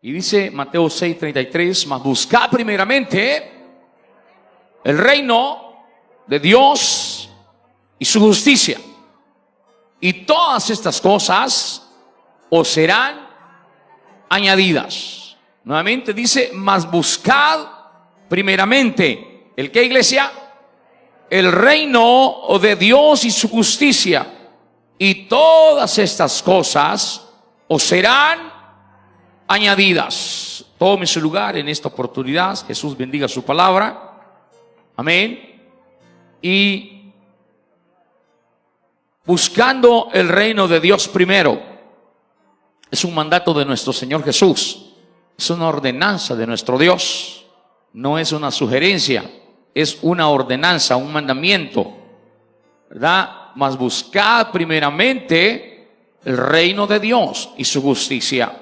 Y dice Mateo 6:33, mas buscad primeramente el reino de Dios y su justicia, y todas estas cosas os serán añadidas. Nuevamente dice, mas buscad primeramente, ¿el qué, iglesia? El reino de Dios y su justicia, y todas estas cosas os serán añadidas. Tome su lugar en esta oportunidad. Jesús bendiga su palabra. Amén. Y buscando el reino de Dios primero es un mandato de nuestro Señor Jesús. Es una ordenanza de nuestro Dios. No es una sugerencia, es una ordenanza, un mandamiento, ¿verdad? Mas buscad primeramente el reino de Dios y su justicia.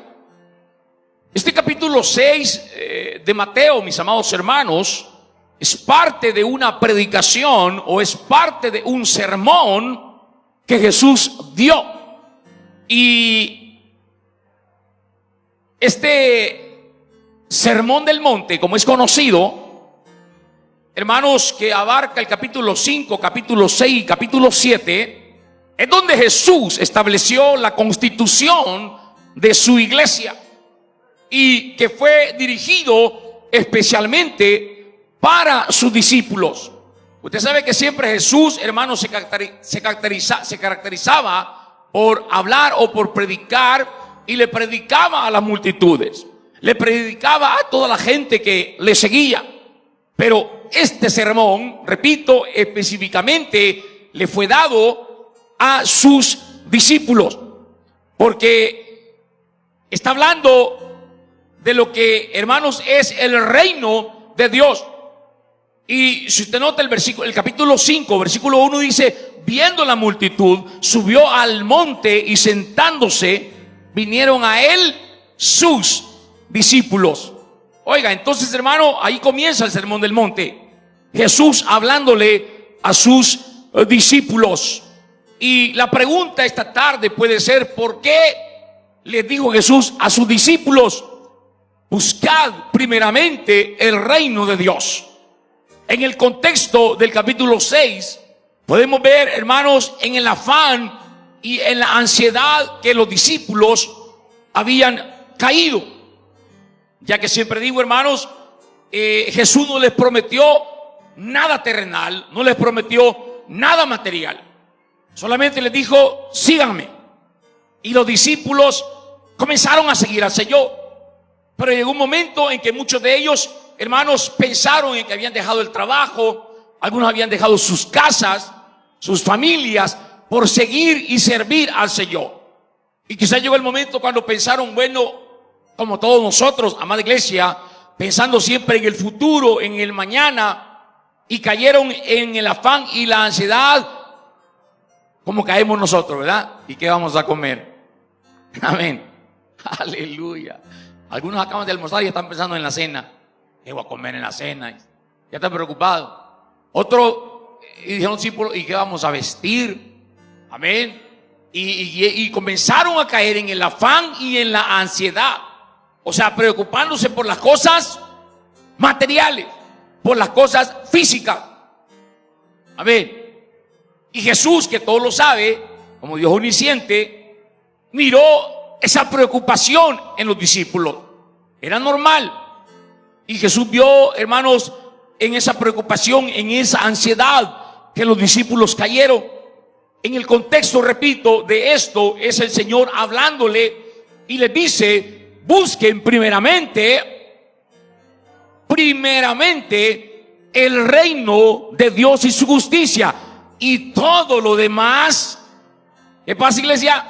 Este capítulo 6 de Mateo, mis amados hermanos, es parte de una predicación o es parte de un sermón que Jesús dio. Y este sermón del monte, como es conocido, hermanos, que abarca el capítulo 5, capítulo 6 y capítulo 7, es donde Jesús estableció la constitución de su iglesia y que fue dirigido especialmente para sus discípulos. Usted sabe que siempre Jesús, hermanos, se caracterizaba por hablar o por predicar, y le predicaba a las multitudes, le predicaba a toda la gente que le seguía. Pero este sermón, repito, específicamente le fue dado a sus discípulos, porque está hablando de lo que, hermanos, es el reino de Dios. Y si usted nota el capítulo 5, versículo 1 dice, viendo la multitud, subió al monte y sentándose, vinieron a él sus discípulos. Oiga, entonces, hermano, ahí comienza el sermón del monte. Jesús hablándole a sus discípulos. Y la pregunta esta tarde puede ser, ¿por qué les dijo Jesús a sus discípulos? Buscad primeramente el reino de Dios. En el contexto del capítulo 6, podemos ver, hermanos, en el afán y en la ansiedad que los discípulos habían caído. Ya que siempre digo, hermanos, Jesús no les prometió nada terrenal, no les prometió nada material. Solamente les dijo, síganme. Y los discípulos comenzaron a seguir al Señor. Pero llegó un momento en que muchos de ellos, hermanos, pensaron en que habían dejado el trabajo, algunos habían dejado sus casas, sus familias, por seguir y servir al Señor. Y quizá llegó el momento cuando pensaron, bueno, como todos nosotros, amada iglesia, pensando siempre en el futuro, en el mañana, y cayeron en el afán y la ansiedad, como caemos nosotros, ¿verdad? ¿Y qué vamos a comer? Amén. Aleluya. Algunos acaban de almorzar y están pensando en la cena. ¿Qué voy a comer en la cena? Ya están preocupados. Otros dijeron, sí, ¿y qué vamos a vestir? Amén. Y comenzaron a caer en el afán y en la ansiedad. O sea, preocupándose por las cosas materiales, por las cosas físicas. Amén. Y Jesús, que todo lo sabe, como Dios omnisciente, miró esa preocupación en los discípulos. Era normal. Y Jesús vio, hermanos, en esa preocupación, en esa ansiedad que los discípulos cayeron. En el contexto, repito, de esto es el Señor hablándole y les dice, busquen primeramente el reino de Dios y su justicia, y todo lo demás, ¿qué pasa, iglesia?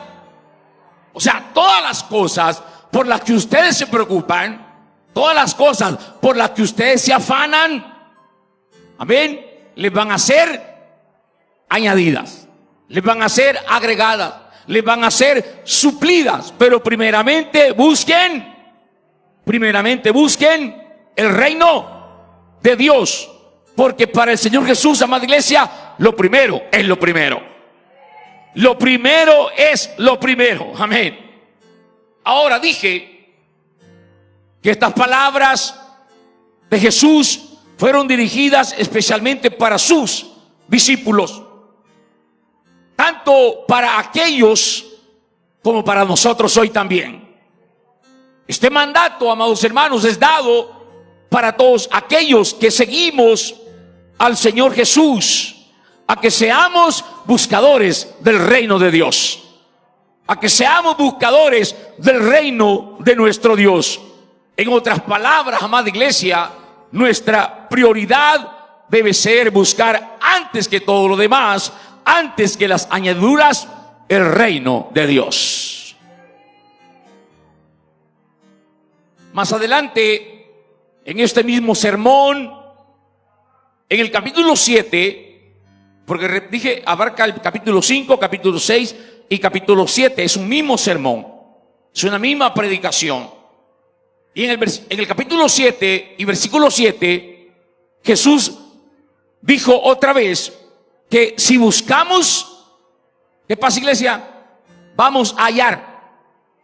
O sea, todas las cosas por las que ustedes se preocupan, todas las cosas por las que ustedes se afanan, amén, les van a ser añadidas, les van a ser agregadas, les van a ser suplidas. Pero primeramente busquen el reino de Dios, porque para el Señor Jesús, amada iglesia, lo primero es lo primero. Lo primero es lo primero. Amén. Ahora dije que estas palabras de Jesús fueron dirigidas especialmente para sus discípulos, tanto para aquellos como para nosotros hoy también. Este mandato, amados hermanos, es dado para todos aquellos que seguimos al Señor Jesús, a que seamos buscadores del reino de Dios, a que seamos buscadores del reino de nuestro Dios. En otras palabras, amada iglesia, nuestra prioridad debe ser buscar antes que todo lo demás, antes que las añadiduras, el reino de Dios. Más adelante, en este mismo sermón, en el capítulo 7, porque dije, abarca el capítulo 5, capítulo 6 y capítulo 7, es un mismo sermón, es una misma predicación. Y en el capítulo 7 y versículo 7, Jesús dijo otra vez que si buscamos, ¿qué pasa, iglesia? Vamos a hallar.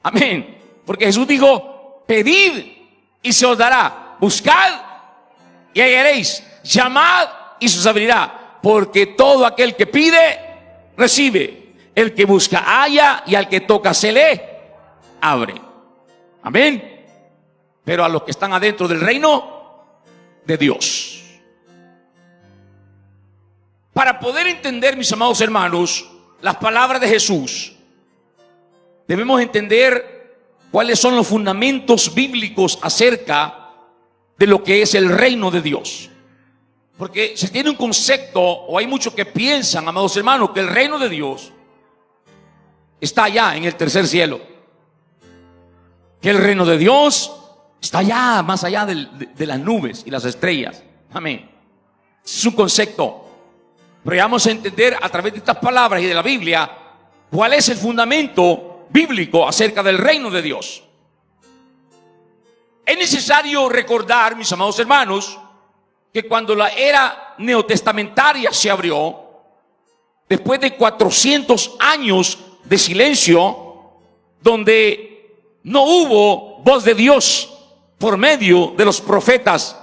Amén. Porque Jesús dijo, pedid y se os dará, buscad y hallaréis, llamad y se os abrirá, porque todo aquel que pide, recibe, el que busca halla, y al que toca se le abre. Amén. Pero a los que están adentro del reino de Dios. Para poder entender, mis amados hermanos, las palabras de Jesús, debemos entender cuáles son los fundamentos bíblicos acerca de lo que es el reino de Dios. Porque se tiene un concepto, o hay muchos que piensan, amados hermanos, que el reino de Dios está allá en el tercer cielo, que el reino de Dios está allá, más allá de las nubes y las estrellas. Amén. Es un concepto. Pero ya vamos a entender a través de estas palabras y de la Biblia cuál es el fundamento bíblico acerca del reino de Dios. Es necesario recordar, mis amados hermanos, que cuando la era neotestamentaria se abrió, después de 400 años de silencio, donde no hubo voz de Dios por medio de los profetas.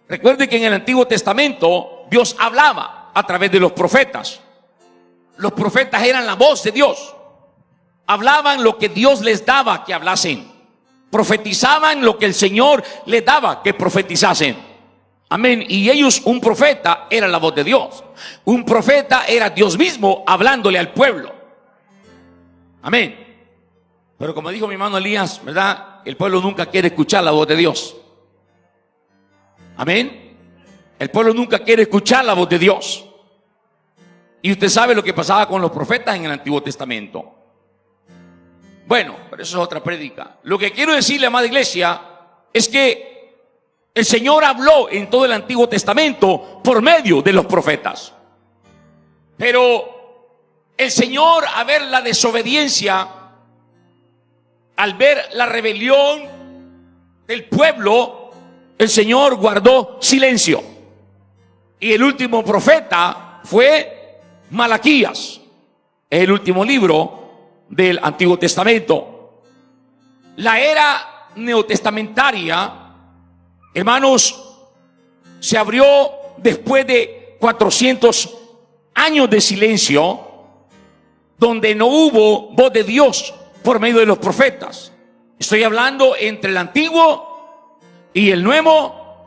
Recuerde que en el Antiguo Testamento Dios hablaba a través de los profetas. Los profetas eran la voz de Dios. Hablaban lo que Dios les daba que hablasen. Profetizaban lo que el Señor les daba que profetizasen. Amén. Y ellos, un profeta era la voz de Dios. Un profeta era Dios mismo hablándole al pueblo. Amén. Pero como dijo mi hermano Elías, ¿verdad? El pueblo nunca quiere escuchar la voz de Dios. Amén. El pueblo nunca quiere escuchar la voz de Dios. Y usted sabe lo que pasaba con los profetas en el Antiguo Testamento. Bueno, pero eso es otra prédica. Lo que quiero decirle, amada iglesia, es que el Señor habló en todo el Antiguo Testamento por medio de los profetas. Pero el Señor, al ver la desobediencia, al ver la rebelión del pueblo, el Señor guardó silencio. Y el último profeta fue Malaquías. Es el último libro del Antiguo Testamento. La era neotestamentaria, hermanos, se abrió después de 400 años de silencio, donde no hubo voz de Dios por medio de los profetas. Estoy hablando entre el Antiguo y el Nuevo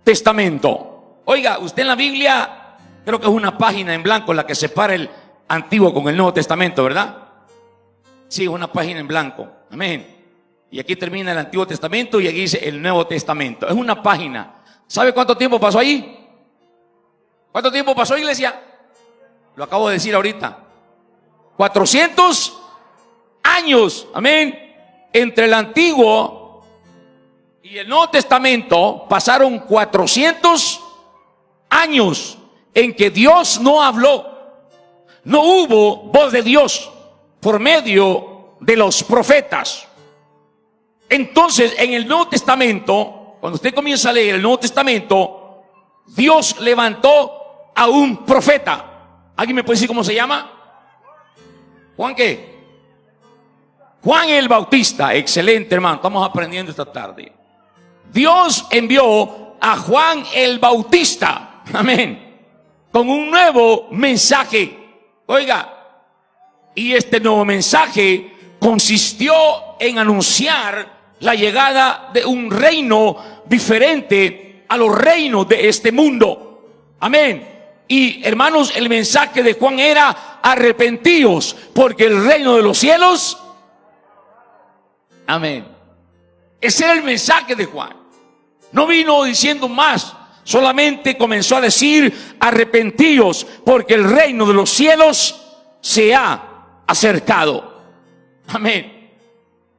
Testamento. Oiga, usted en la Biblia, creo que es una página en blanco la que separa el Antiguo con el Nuevo Testamento, ¿verdad? Sí, una página en blanco. Amén. Y aquí termina el Antiguo Testamento y aquí dice el Nuevo Testamento. Es una página. ¿Sabe cuánto tiempo pasó ahí? ¿Cuánto tiempo pasó, iglesia? Lo acabo de decir ahorita. 400 años. Amén. Entre el Antiguo y el Nuevo Testamento pasaron 400 años en que Dios no habló. No hubo voz de Dios por medio de los profetas. Entonces, en el Nuevo Testamento, cuando usted comienza a leer el Nuevo Testamento, Dios levantó a un profeta. ¿Alguien me puede decir cómo se llama? ¿Juan qué? Juan el Bautista, excelente hermano, estamos aprendiendo esta tarde. Dios envió a Juan el Bautista, amén, con un nuevo mensaje. Oiga, y este nuevo mensaje consistió en anunciar la llegada de un reino diferente a los reinos de este mundo. Amén. Y hermanos, el mensaje de Juan era: arrepentíos, porque el reino de los cielos. Amén. Ese era el mensaje de Juan. No vino diciendo más, solamente comenzó a decir: arrepentíos, porque el reino de los cielos se ha acercado. Amén.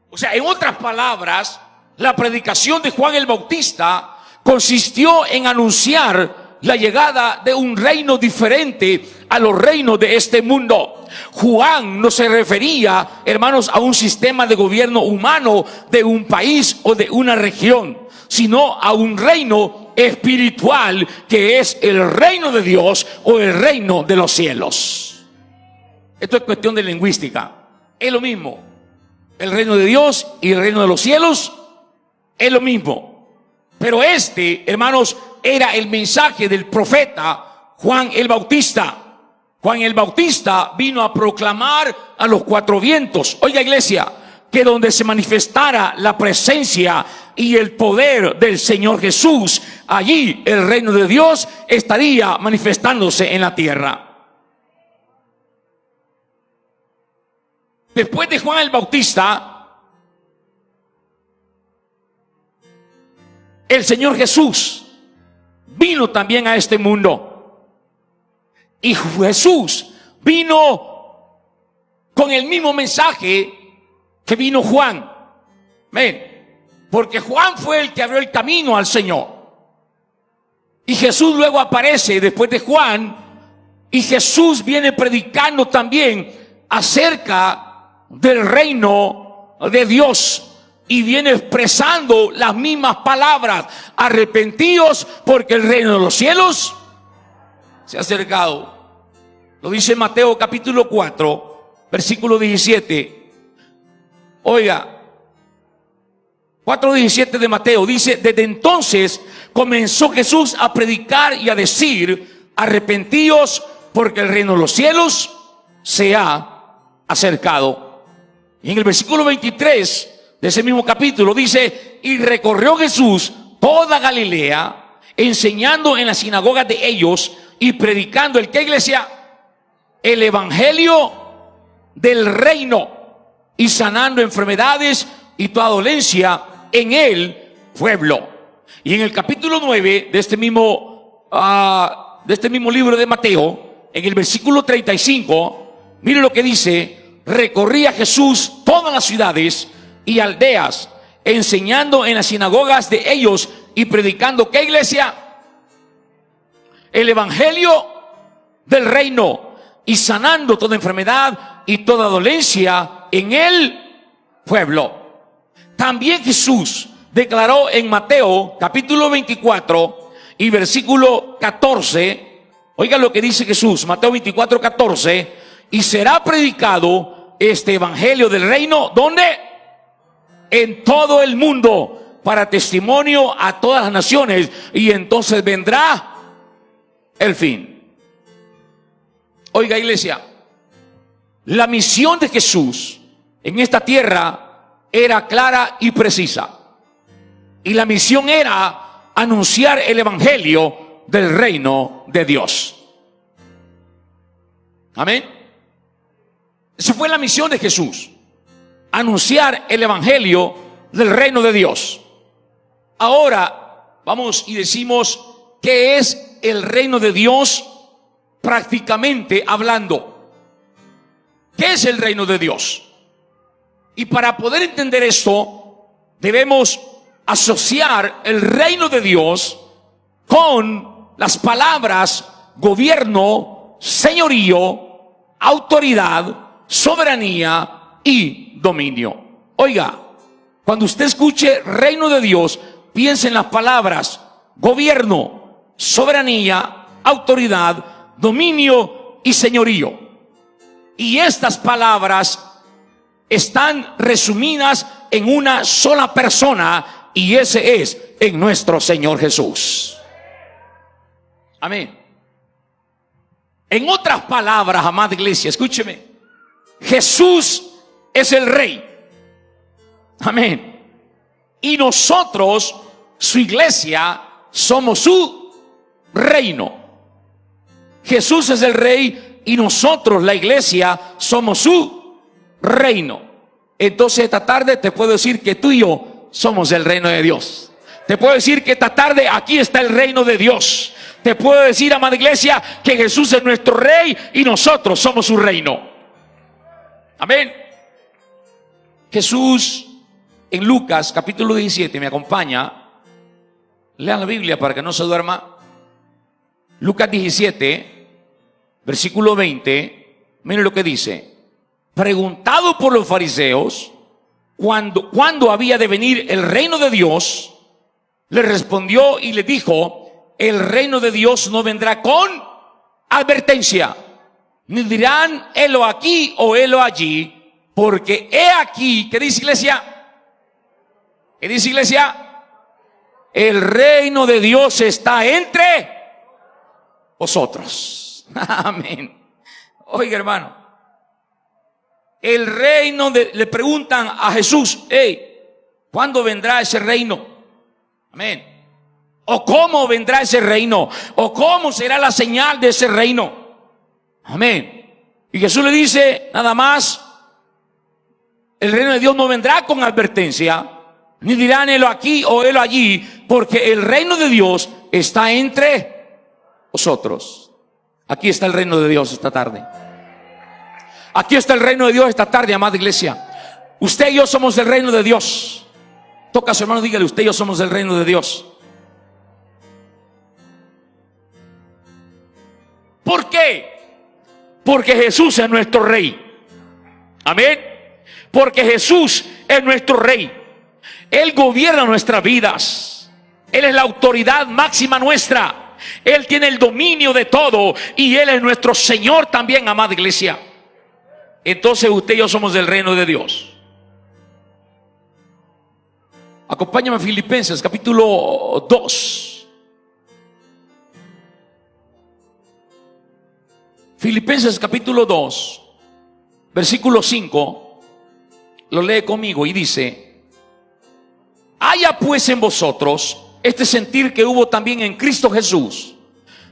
O sea, en otras palabras, la predicación de Juan el Bautista consistió en anunciar la llegada de un reino diferente a los reinos de este mundo. Juan no se refería, hermanos, a un sistema de gobierno humano de un país o de una región, sino a un reino espiritual que es el reino de Dios o el reino de los cielos. Esto es cuestión de lingüística. Es lo mismo. El reino de Dios y el reino de los cielos es lo mismo. Pero este, hermanos, era el mensaje del profeta Juan el Bautista. Juan el Bautista vino a proclamar a los cuatro vientos, oiga iglesia, que donde se manifestara la presencia y el poder del Señor Jesús, allí el reino de Dios estaría manifestándose en la tierra. Después de Juan el Bautista, el Señor Jesús vino también a este mundo. Y Jesús vino con el mismo mensaje que vino Juan. Ven, porque Juan fue el que abrió el camino al Señor. Y Jesús luego aparece después de Juan. Y Jesús viene predicando también acerca del reino de Dios. Y viene expresando las mismas palabras: arrepentíos, porque el reino de los cielos se ha acercado. Lo dice Mateo capítulo 4, versículo 17. Oiga, 4:17 de Mateo dice: desde entonces comenzó Jesús a predicar y a decir: arrepentíos, porque el reino de los cielos se ha acercado. Y en el versículo 23 de ese mismo capítulo dice: y recorrió Jesús toda Galilea, enseñando en las sinagogas de ellos y predicando ¿el qué, iglesia? El evangelio del reino, y sanando enfermedades y toda dolencia en el pueblo. Y en el capítulo 9 de este mismo libro de Mateo, en el versículo 35, mire lo que dice: recorría Jesús todas las ciudades y aldeas, enseñando en las sinagogas de ellos y predicando ¿qué, iglesia? El evangelio del reino, y sanando toda enfermedad y toda dolencia en el pueblo. También Jesús declaró en Mateo capítulo 24 y versículo 14, oiga lo que dice Jesús, Mateo 24, 14: y será predicado este evangelio del reino, ¿dónde? En todo el mundo, para testimonio a todas las naciones, y entonces vendrá el fin. Oiga iglesia, la misión de Jesús en esta tierra era clara y precisa. Y la misión era anunciar el evangelio del reino de Dios. Amén. Esa fue la misión de Jesús: anunciar el evangelio del reino de Dios. Ahora vamos y decimos ¿qué es el reino de Dios prácticamente hablando? ¿Qué es el reino de Dios? Y para poder entender esto, debemos asociar el reino de Dios con las palabras gobierno, señorío, autoridad, soberanía y dominio. Oiga, cuando usted escuche reino de Dios, piense en las palabras gobierno, soberanía, autoridad, dominio y señorío. Y estas palabras están resumidas en una sola persona, y ese es en nuestro Señor Jesús. Amén. En otras palabras, amada iglesia, escúcheme, Jesús es el Rey. Amén. Y nosotros, su iglesia, somos su reino. Jesús es el Rey y nosotros, la iglesia, somos su reino. Entonces esta tarde te puedo decir que tú y yo somos el reino de Dios. Te puedo decir que esta tarde aquí está el reino de Dios. Te puedo decir, amada iglesia, que Jesús es nuestro Rey y nosotros somos su reino. Amén. Jesús en Lucas capítulo 17, me acompaña. Lean la Biblia para que no se duerma. Lucas 17, versículo 20. Miren lo que dice. Preguntado por los fariseos cuándo había de venir el reino de Dios, le respondió y le dijo: el reino de Dios no vendrá con advertencia, ni dirán helo aquí o helo allí, porque he aquí, ¿qué dice iglesia? ¿Qué dice iglesia? El reino de Dios está entre vosotros. Amén. Oiga, hermano, el reino le preguntan a Jesús: hey, ¿cuándo vendrá ese reino? Amén. ¿O cómo vendrá ese reino? ¿O cómo será la señal de ese reino? Amén. Y Jesús le dice nada más: el reino de Dios no vendrá con advertencia, ni dirán helo aquí o helo allí, porque el reino de Dios está entre vosotros. Aquí está el reino de Dios esta tarde. Aquí está el reino de Dios esta tarde, amada iglesia. Usted y yo somos el reino de Dios. Toca a su hermano, dígale: usted y yo somos el reino de Dios. ¿Por qué? Porque Jesús es nuestro Rey. Amén. Porque Jesús es nuestro Rey. Él gobierna nuestras vidas. Él es la autoridad máxima nuestra. Él tiene el dominio de todo. Y Él es nuestro Señor también, amada iglesia. Entonces usted y yo somos del reino de Dios. Acompáñame a Filipenses capítulo 2. Filipenses capítulo 2, versículo 5, lo lee conmigo y dice: haya pues en vosotros este sentir que hubo también en Cristo Jesús,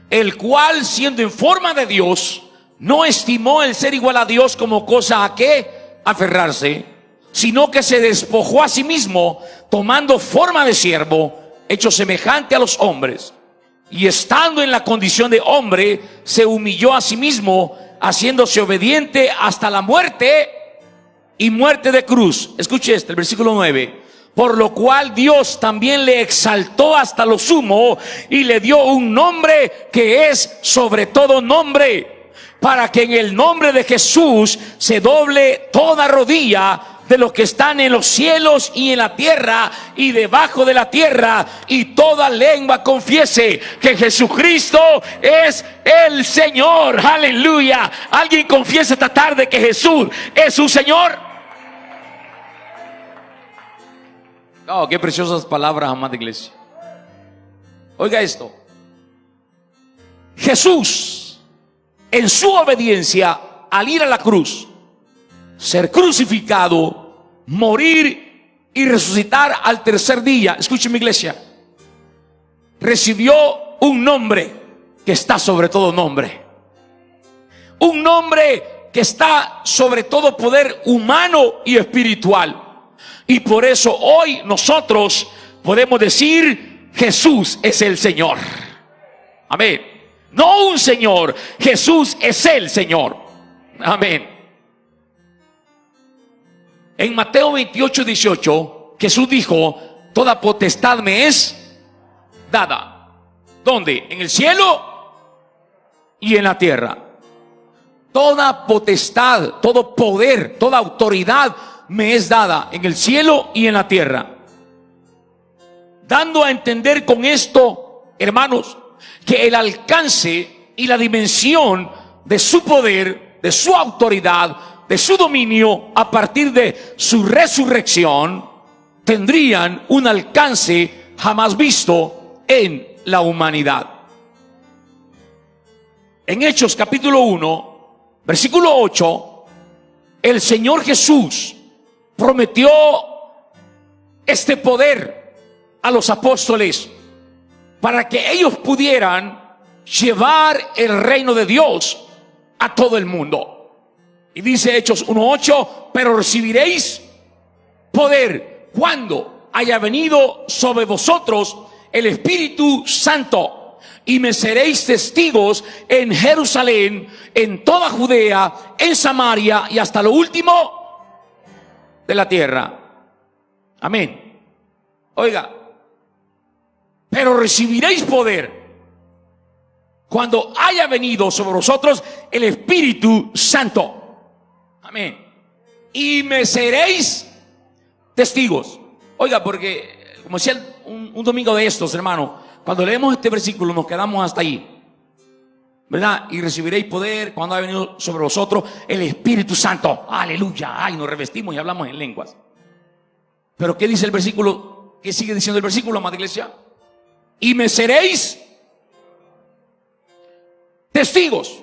el cual, siendo en forma de Dios, no estimó el ser igual a Dios como cosa a que aferrarse, sino que se despojó a sí mismo, tomando forma de siervo, hecho semejante a los hombres. Y estando en la condición de hombre, se humilló a sí mismo, haciéndose obediente hasta la muerte, y muerte de cruz. Escuche el versículo 9. Por lo cual Dios también le exaltó hasta lo sumo, y le dio un nombre que es sobre todo nombre, para que en el nombre de Jesús se doble toda rodilla de los que están en los cielos y en la tierra y debajo de la tierra, y toda lengua confiese que Jesucristo es el Señor. Aleluya. Alguien confiesa esta tarde que Jesús es su Señor. Oh, qué preciosas palabras, amada iglesia. Oiga esto. Jesús, en su obediencia al ir a la cruz, ser crucificado, morir y resucitar al tercer día, escuchen mi iglesia, recibió un nombre que está sobre todo nombre. Un nombre que está sobre todo poder humano y espiritual. Y por eso hoy nosotros podemos decir: Jesús es el Señor. Amén. No un Señor, Jesús es el Señor. Amén. En Mateo 28, 18, Jesús dijo: toda potestad me es dada. ¿Dónde? En el cielo y en la tierra. Toda potestad, todo poder, toda autoridad me es dada en el cielo y en la tierra. Dando a entender con esto, hermanos, que el alcance y la dimensión de su poder, de su autoridad, de su dominio, a partir de su resurrección, tendrían un alcance jamás visto en la humanidad. En Hechos capítulo 1, versículo 8, el Señor Jesús prometió este poder a los apóstoles para que ellos pudieran llevar el reino de Dios a todo el mundo. Y dice Hechos 1:8, pero recibiréis poder cuando haya venido sobre vosotros el Espíritu Santo, y me seréis testigos en Jerusalén, en toda Judea, en Samaria y hasta lo último de la tierra. Amén. Oiga, pero recibiréis poder cuando haya venido sobre vosotros el Espíritu Santo. Amén. Y me seréis testigos. Oiga, porque como decía un domingo de estos, hermano, cuando leemos este versículo nos quedamos hasta ahí, ¿verdad? Y recibiréis poder cuando haya venido sobre vosotros el Espíritu Santo. Aleluya. Ay, nos revestimos y hablamos en lenguas. Pero ¿qué dice el versículo? ¿Qué sigue diciendo el versículo, amada iglesia? Y me seréis testigos.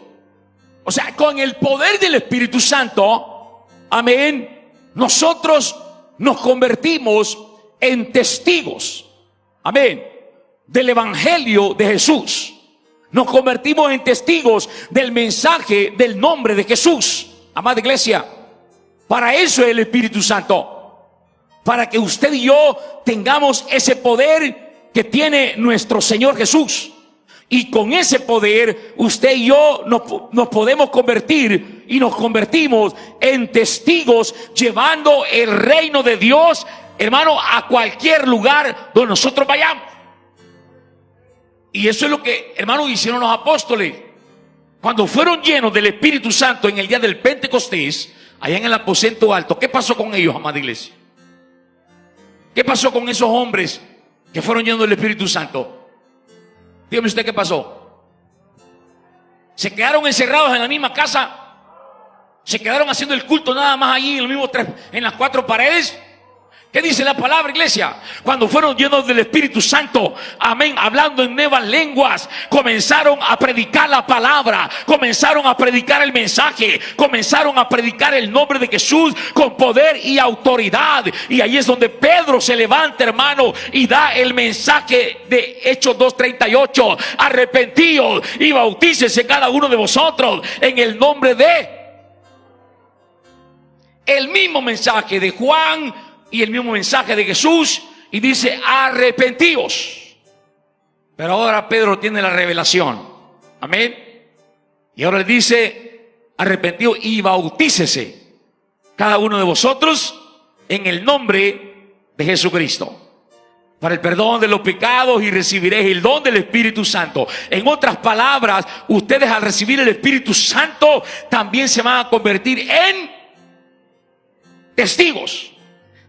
O sea, con el poder del Espíritu Santo, amén, nosotros nos convertimos en testigos, amén, del Evangelio de Jesús. Nos convertimos en testigos del mensaje del nombre de Jesús, amada iglesia. Para eso es el Espíritu Santo, para que usted y yo tengamos ese poder que tiene nuestro Señor Jesús. Y con ese poder usted y yo nos podemos convertir y nos convertimos en testigos, llevando el reino de Dios, hermano, a cualquier lugar donde nosotros vayamos. Y eso es lo que, hermano, hicieron los apóstoles cuando fueron llenos del Espíritu Santo en el día del Pentecostés, allá en el aposento alto. ¿Qué pasó con ellos, amada iglesia? ¿Qué pasó con esos hombres que fueron llenos del Espíritu Santo? Dígame usted qué pasó. ¿Se quedaron encerrados en la misma casa? ¿Se quedaron haciendo el culto nada más allí en los mismos en las cuatro paredes? ¿Qué dice la palabra, iglesia? Cuando fueron llenos del Espíritu Santo, amén, hablando en nuevas lenguas, comenzaron a predicar la palabra, comenzaron a predicar el mensaje, comenzaron a predicar el nombre de Jesús con poder y autoridad. Y ahí es donde Pedro se levanta, hermano, y da el mensaje de Hechos 2:38: arrepentíos y bautícese cada uno de vosotros en el nombre de... El mismo mensaje de Juan y el mismo mensaje de Jesús, y dice arrepentíos. Pero ahora Pedro tiene la revelación, amén, y ahora le dice arrepentíos y bautícese cada uno de vosotros en el nombre de Jesucristo para el perdón de los pecados, y recibiréis el don del Espíritu Santo. En otras palabras, ustedes al recibir el Espíritu Santo también se van a convertir en testigos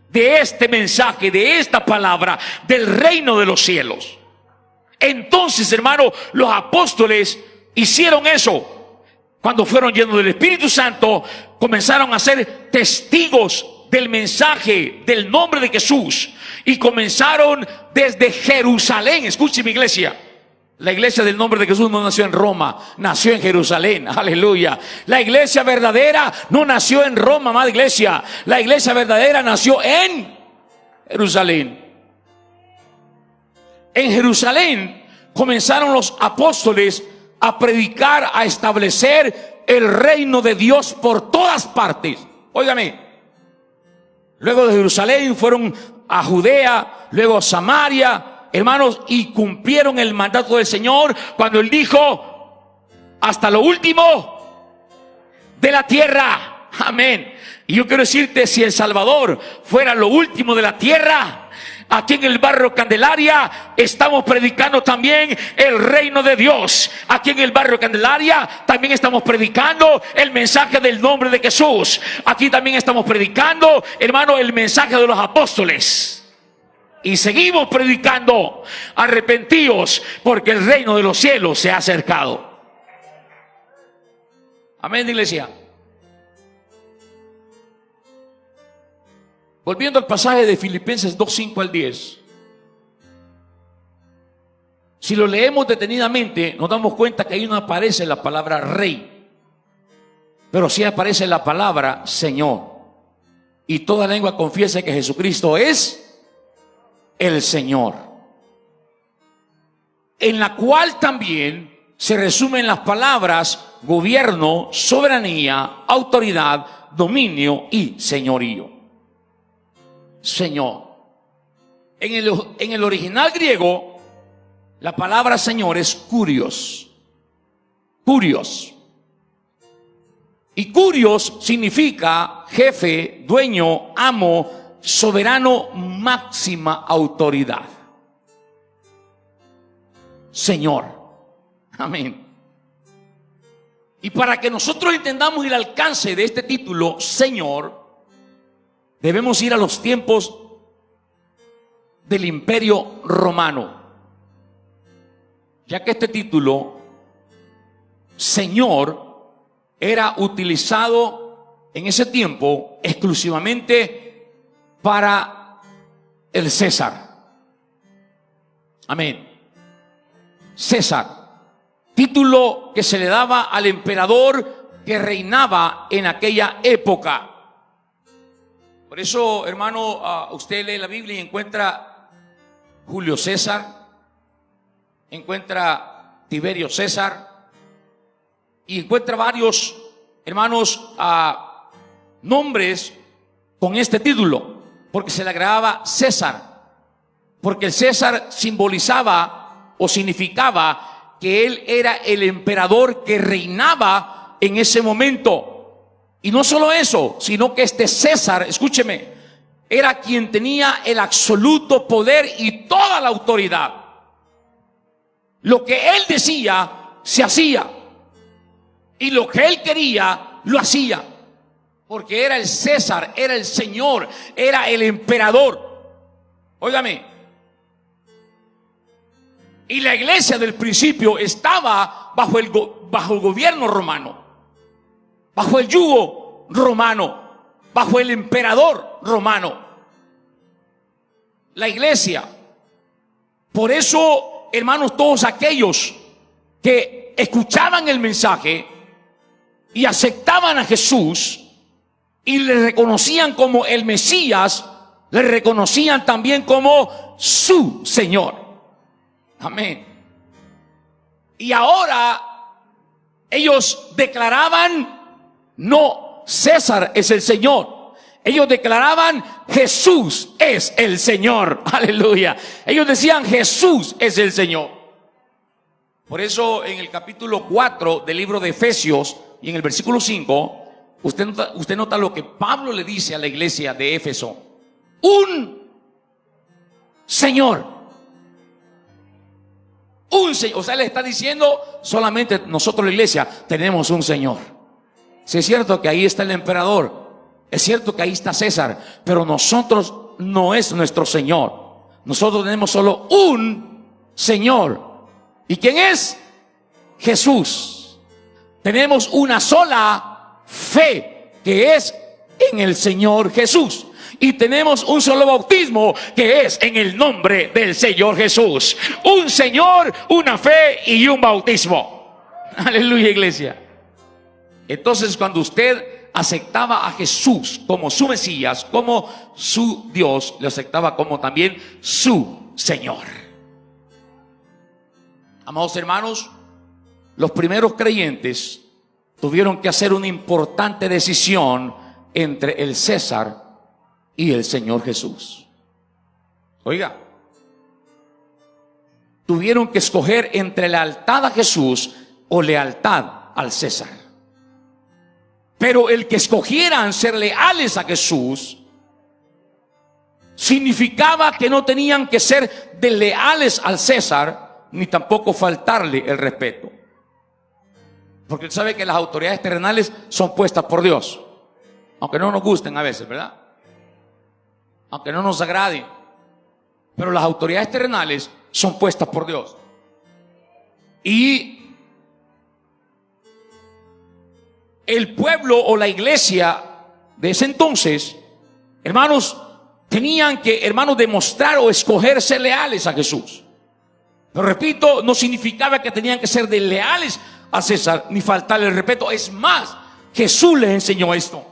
de este mensaje, de esta palabra, del reino de los cielos. Entonces, hermano, los apóstoles hicieron eso. Cuando fueron llenos del Espíritu Santo, comenzaron a ser testigos del mensaje, del nombre de Jesús, y comenzaron desde Jerusalén. Escuche, mi iglesia, la iglesia del nombre de Jesús no nació en Roma, nació en Jerusalén. Aleluya. La iglesia verdadera no nació en Roma, amada iglesia. La iglesia verdadera nació en Jerusalén. En Jerusalén comenzaron los apóstoles a predicar, a establecer el reino de Dios por todas partes. Óigame, luego de Jerusalén fueron a Judea, luego a Samaria, hermanos, y cumplieron el mandato del Señor cuando Él dijo: hasta lo último de la tierra. Amén. Y yo quiero decirte, si El Salvador fuera lo último de la tierra, aquí en el barrio Candelaria estamos predicando también el reino de Dios. Aquí en el barrio Candelaria también estamos predicando el mensaje del nombre de Jesús. Aquí también estamos predicando, hermano, el mensaje de los apóstoles. Y seguimos predicando: arrepentíos, porque el reino de los cielos se ha acercado. Amén, iglesia. Volviendo al pasaje de Filipenses 2, 5 al 10. Si lo leemos detenidamente, nos damos cuenta que ahí no aparece la palabra rey, pero sí aparece la palabra Señor. Y toda lengua confiese que Jesucristo es el Señor. En la cual también se resumen las palabras gobierno, soberanía, autoridad, dominio y señorío. Señor. En el original griego, la palabra Señor es kurios. Kurios. Y kurios significa jefe, dueño, amo, soberano, máxima autoridad. Señor. Amén. Y para que nosotros entendamos el alcance de este título, Señor, debemos ir a los tiempos del Imperio Romano. Ya que este título, Señor, era utilizado en ese tiempo exclusivamente para el César. Amén. César, título que se le daba al emperador que reinaba en aquella época. Por eso, hermano, usted lee la Biblia y encuentra Julio César, encuentra Tiberio César, y encuentra varios, hermanos, nombres con este título, porque se le agregaba César, porque el César simbolizaba o significaba que él era el emperador que reinaba en ese momento. Y no solo eso, sino que este César, escúcheme, era quien tenía el absoluto poder y toda la autoridad. Lo que él decía, se hacía. Y lo que él quería, lo hacía. Porque era el César, era el Señor, era el emperador. Óigame. Y la iglesia del principio estaba bajo el gobierno romano, bajo el yugo romano, bajo el emperador romano. La iglesia. Por eso, hermanos, todos aquellos que escuchaban el mensaje y aceptaban a Jesús y le reconocían como el Mesías, le reconocían también como su Señor. Amén. Y ahora ellos declaraban: no, César es el Señor. Ellos declaraban: Jesús es el Señor. Aleluya. Ellos decían: Jesús es el Señor. Por eso en el capítulo 4 del libro de Efesios y en el versículo 5, usted nota lo que Pablo le dice a la iglesia de Éfeso: un Señor. Un Señor. O sea, le está diciendo: solamente nosotros, la iglesia, tenemos un Señor. Si es cierto que ahí está el emperador, es cierto que ahí está César, pero nosotros no es nuestro Señor. Nosotros tenemos solo un Señor. ¿Y quién es? Jesús. Tenemos una sola fe, que es en el Señor Jesús. Y tenemos un solo bautismo, que es en el nombre del Señor Jesús. Un Señor, una fe y un bautismo. Aleluya, iglesia. Entonces, cuando usted aceptaba a Jesús como su Mesías, como su Dios, le aceptaba como también su Señor. Amados hermanos, los primeros creyentes tuvieron que hacer una importante decisión entre el César y el Señor Jesús. Oiga, tuvieron que escoger entre lealtad a Jesús o lealtad al César. Pero el que escogieran ser leales a Jesús significaba que no tenían que ser desleales al César, ni tampoco faltarle el respeto. Porque usted sabe que las autoridades terrenales son puestas por Dios, aunque no nos gusten a veces, ¿verdad? Aunque no nos agrade, pero las autoridades terrenales son puestas por Dios. Y el pueblo o la iglesia de ese entonces, hermanos, tenían que, hermanos, demostrar o escogerse leales a Jesús. Pero repito, no significaba que tenían que ser de leales a César, ni faltarle el respeto. Es más, Jesús les enseñó esto.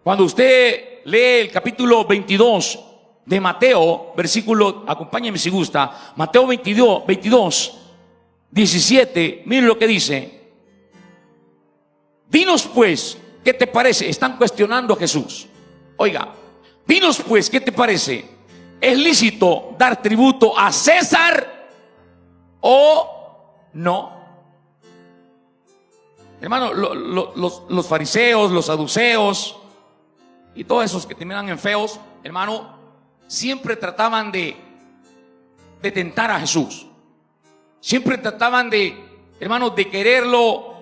Cuando usted lee el capítulo 22 de Mateo, versículo, acompáñenme si gusta, Mateo 22, 17, miren lo que dice. Dinos pues, ¿qué te parece? Están cuestionando a Jesús. Oiga, dinos pues, ¿qué te parece? ¿Es lícito dar tributo a César o no? Hermano, los fariseos, los saduceos y todos esos que terminan en feos, hermano, siempre trataban de tentar a Jesús. Siempre trataban de, hermano, de quererlo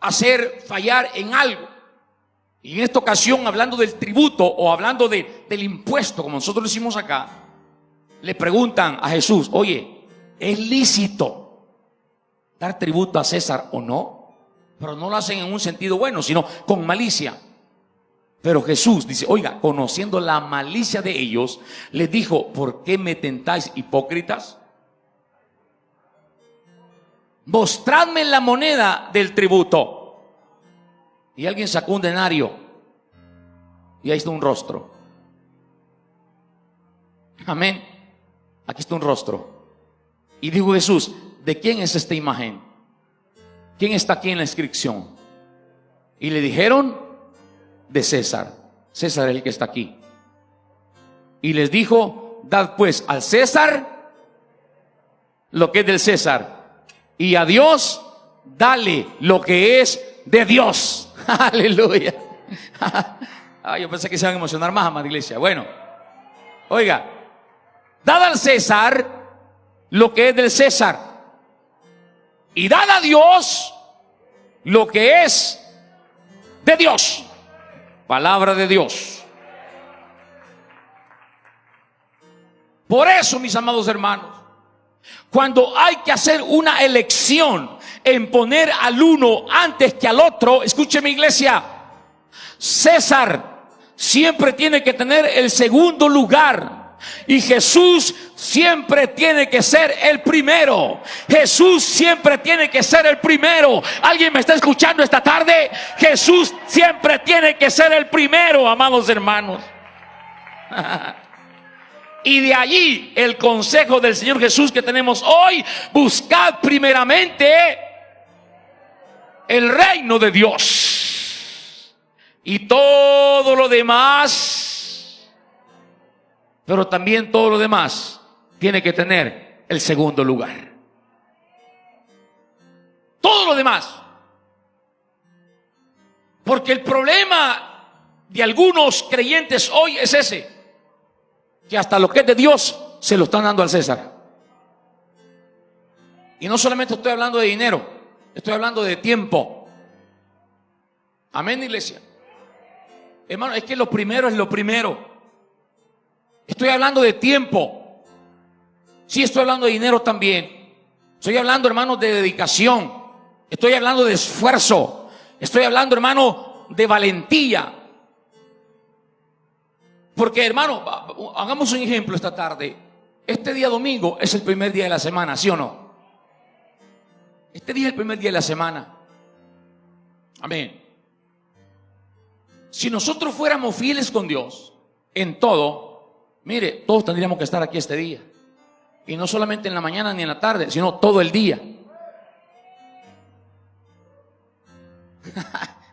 hacer fallar en algo. Y en esta ocasión, hablando del tributo o hablando del impuesto, como nosotros decimos acá, le preguntan a Jesús: oye, ¿es lícito dar tributo a César o no? Pero no lo hacen en un sentido bueno, sino con malicia. Pero Jesús dice: oiga, conociendo la malicia de ellos, les dijo: ¿por qué me tentáis, hipócritas? Mostradme la moneda del tributo. Y alguien sacó un denario y ahí está un rostro. Amén. Aquí está un rostro. Y dijo Jesús: ¿de quién es esta imagen? ¿Quién está aquí en la inscripción? Y le dijeron: de César. César es el que está aquí. Y les dijo: dad pues al César lo que es del César, y a Dios dale lo que es de Dios. Aleluya. Yo pensé que se iban a emocionar más, amada iglesia. Bueno, oiga, dad al César lo que es del César, y dad a Dios lo que es de Dios. Palabra de Dios. Por eso, mis amados hermanos, cuando hay que hacer una elección en poner al uno antes que al otro, escúcheme, iglesia, César siempre tiene que tener el segundo lugar. Y Jesús siempre tiene que ser el primero. Jesús siempre tiene que ser el primero. ¿Alguien me está escuchando esta tarde? Jesús siempre tiene que ser el primero, amados hermanos. Y de allí el consejo del Señor Jesús que tenemos hoy: buscad primeramente el reino de Dios, y todo lo demás, pero también todo lo demás tiene que tener el segundo lugar. Todo lo demás. Porque el problema de algunos creyentes hoy es ese: que hasta lo que es de Dios se lo están dando al César. Y no solamente estoy hablando de dinero, estoy hablando de tiempo. Amén, iglesia. Hermano, es que lo primero es lo primero. Estoy hablando de tiempo. Sí, estoy hablando de dinero también. Estoy hablando, hermano, de dedicación. Estoy hablando de esfuerzo. Estoy hablando, hermano, de valentía. Porque, hermano, hagamos un ejemplo esta tarde. Este día domingo es el primer día de la semana, ¿sí o no? Este día es el primer día de la semana. Amén. Si nosotros fuéramos fieles con Dios en todo, mire, todos tendríamos que estar aquí este día. Y no solamente en la mañana ni en la tarde, sino todo el día.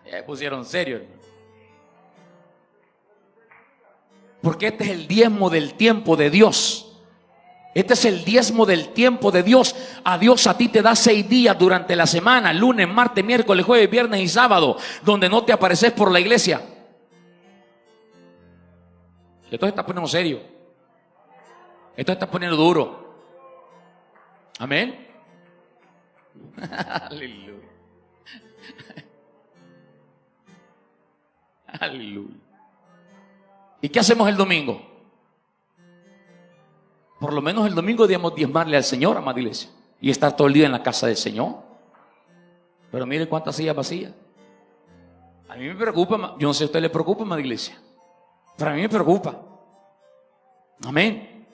Ya me pusieron serio, hermano. Porque este es el diezmo del tiempo de Dios. Este es el diezmo del tiempo de Dios. A Dios a ti te da 6 días durante la semana: lunes, martes, miércoles, jueves, viernes y sábado, donde no te apareces por la iglesia. Esto se está poniendo serio. Esto se está poniendo duro. Amén. Aleluya. Aleluya. ¿Y qué hacemos el domingo? Por lo menos el domingo debemos diezmarle al Señor, amada iglesia, y estar todo el día en la casa del Señor. Pero miren cuántas sillas vacías. A mí me preocupa, yo no sé si a usted le preocupa, amada iglesia, Pero a mí me preocupa. Amén.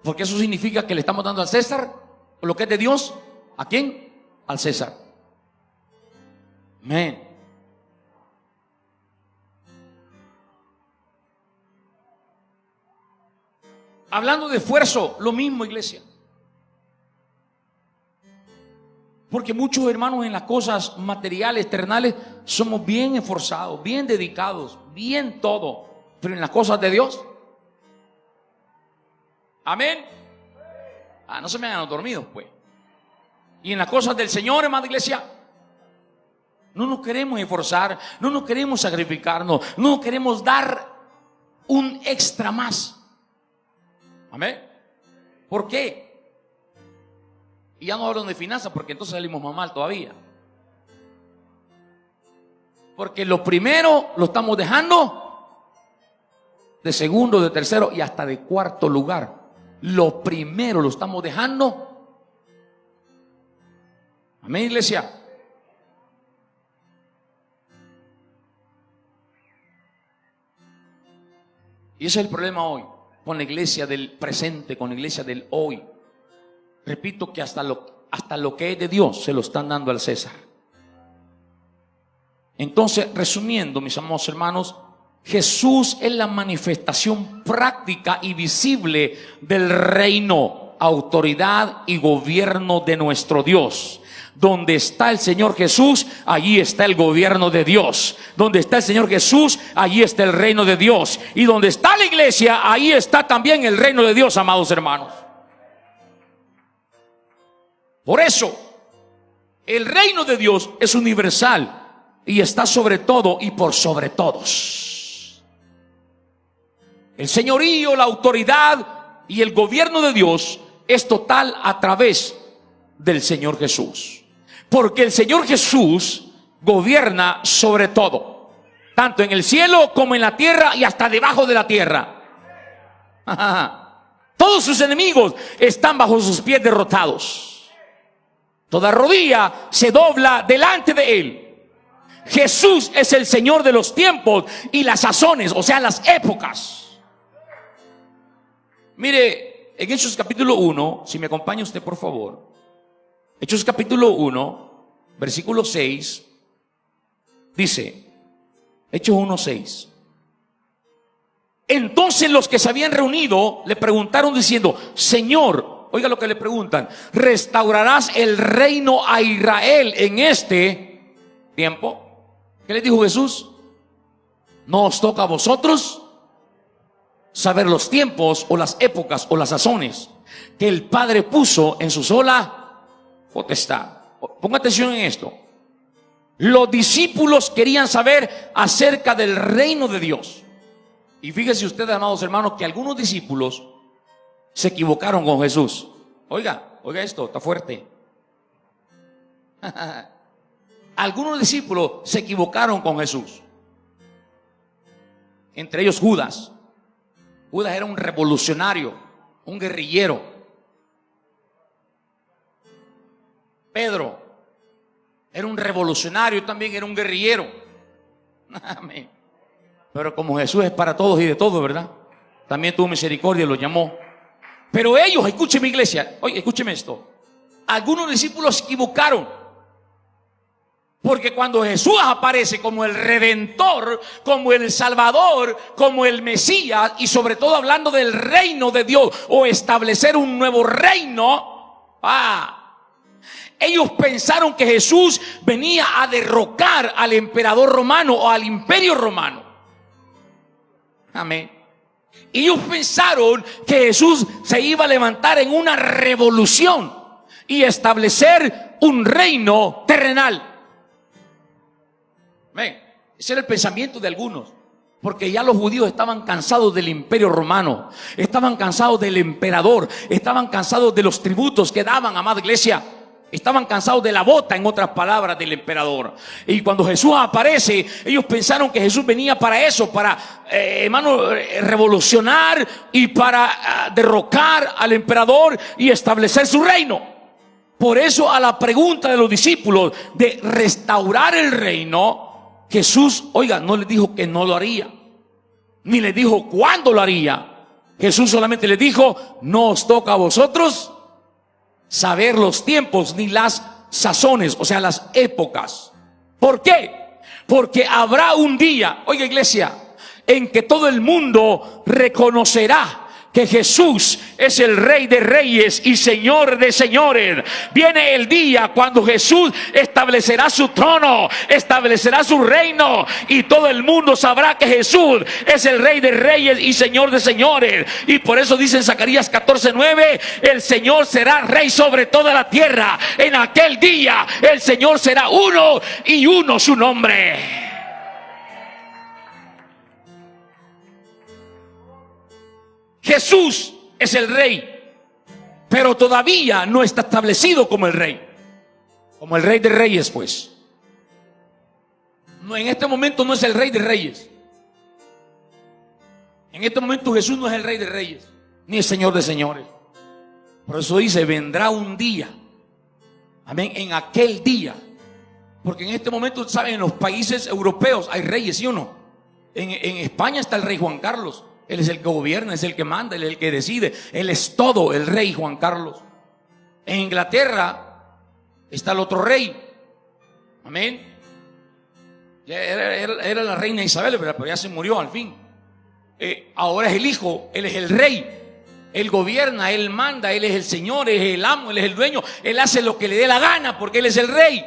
Porque eso significa que le estamos dando al César lo que es de Dios. ¿A quién? Al César. Amén. Hablando de esfuerzo, lo mismo, iglesia. Porque muchos hermanos en las cosas materiales, terrenales, somos bien esforzados, bien dedicados, bien todo. Pero en las cosas de Dios, amén. No se me hagan los dormidos, pues. Y en las cosas del Señor, hermana iglesia, no nos queremos esforzar, no nos queremos sacrificarnos, no nos queremos dar un extra más. Amén. ¿Por qué? Y ya no hablo de finanzas, porque entonces salimos más mal todavía. Porque lo primero lo estamos dejando de segundo, de tercero y hasta de cuarto lugar. Lo primero lo estamos dejando. Amén, iglesia. Y ese es el problema hoy con la iglesia del presente, con la iglesia del hoy. Repito que hasta lo que es de Dios se lo están dando al César. Entonces, resumiendo, mis amados hermanos, Jesús es la manifestación práctica y visible del reino, autoridad y gobierno de nuestro Dios. Donde está el Señor Jesús, allí está el gobierno de Dios. Donde está el Señor Jesús, allí está el reino de Dios. Y donde está la iglesia, ahí está también el reino de Dios, amados hermanos. Por eso, el reino de Dios es universal y está sobre todo y por sobre todos. El señorío, la autoridad y el gobierno de Dios es total a través del Señor Jesús. Porque el Señor Jesús gobierna sobre todo, tanto en el cielo como en la tierra y hasta debajo de la tierra. Todos sus enemigos están bajo sus pies derrotados. Toda rodilla se dobla delante de Él. Jesús es el Señor de los tiempos y las sazones, o sea, las épocas. Mire, en Hechos capítulo 1, si me acompaña usted por favor. Hechos capítulo 1, versículo 6, dice, Hechos 1:6. Entonces los que se habían reunido le preguntaron diciendo, Señor, oiga lo que le preguntan, ¿restaurarás el reino a Israel en este tiempo? ¿Qué les dijo Jesús? ¿No os toca a vosotros saber los tiempos o las épocas o las sazones que el Padre puso en su sola potestad? Ponga atención en esto. Los discípulos querían saber acerca del reino de Dios. Y fíjense ustedes, amados hermanos, que algunos discípulos se equivocaron con Jesús. Oiga esto, está fuerte. Algunos discípulos se equivocaron con Jesús. Entre ellos Judas. Judas era un revolucionario, un guerrillero. Pedro era un revolucionario, también era un guerrillero. Amén. Pero como Jesús es para todos y de todos, ¿verdad? También tuvo misericordia y los llamó. Pero ellos, escúcheme iglesia, oye, escúcheme esto. Algunos discípulos se equivocaron. Porque cuando Jesús aparece como el Redentor, como el Salvador, como el Mesías, y sobre todo hablando del reino de Dios o establecer un nuevo reino, ellos pensaron que Jesús venía a derrocar al emperador romano o al imperio romano. Amén. Y ellos pensaron que Jesús se iba a levantar en una revolución y establecer un reino terrenal. Amén. Ese era el pensamiento de algunos. Porque ya los judíos estaban cansados del imperio romano, estaban cansados del emperador, estaban cansados de los tributos que daban, amada iglesia. Estaban cansados de la bota, en otras palabras, del emperador. Y cuando Jesús aparece, ellos pensaron que Jesús venía para eso, para, revolucionar y para derrocar al emperador y establecer su reino. Por eso, a la pregunta de los discípulos de restaurar el reino, Jesús, oiga, no les dijo que no lo haría. ni le dijo cuándo lo haría. Jesús solamente le dijo: no os toca a vosotros saber los tiempos ni las sazones, o sea, las épocas. ¿Por qué? Porque habrá un día, oiga iglesia, en que todo el mundo reconocerá que Jesús es el Rey de Reyes y Señor de Señores. Viene el día cuando Jesús establecerá su trono, establecerá su reino, y todo el mundo sabrá que Jesús es el Rey de Reyes y Señor de Señores. Y por eso dice en Zacarías 14:9: el Señor será Rey sobre toda la tierra. En aquel día el Señor será uno, y uno su nombre. Jesús es el Rey, pero todavía no está establecido como el Rey, como el Rey de Reyes, pues. No, en este momento no es el Rey de Reyes. En este momento Jesús no es el Rey de Reyes, ni el Señor de Señores. Por eso dice: vendrá un día, amén, en aquel día. Porque en este momento, ¿saben? En los países europeos hay reyes, ¿sí o no? En España está el rey Juan Carlos. Él es el que gobierna, es el que manda, él es el que decide. Él es todo, el rey Juan Carlos. En Inglaterra está el otro rey. Amén. Ya era la reina Isabel, pero ya se murió al fin. Ahora es el hijo, él es el rey. Él gobierna, él manda, él es el señor, es el amo, él es el dueño. Él hace lo que le dé la gana porque él es el rey.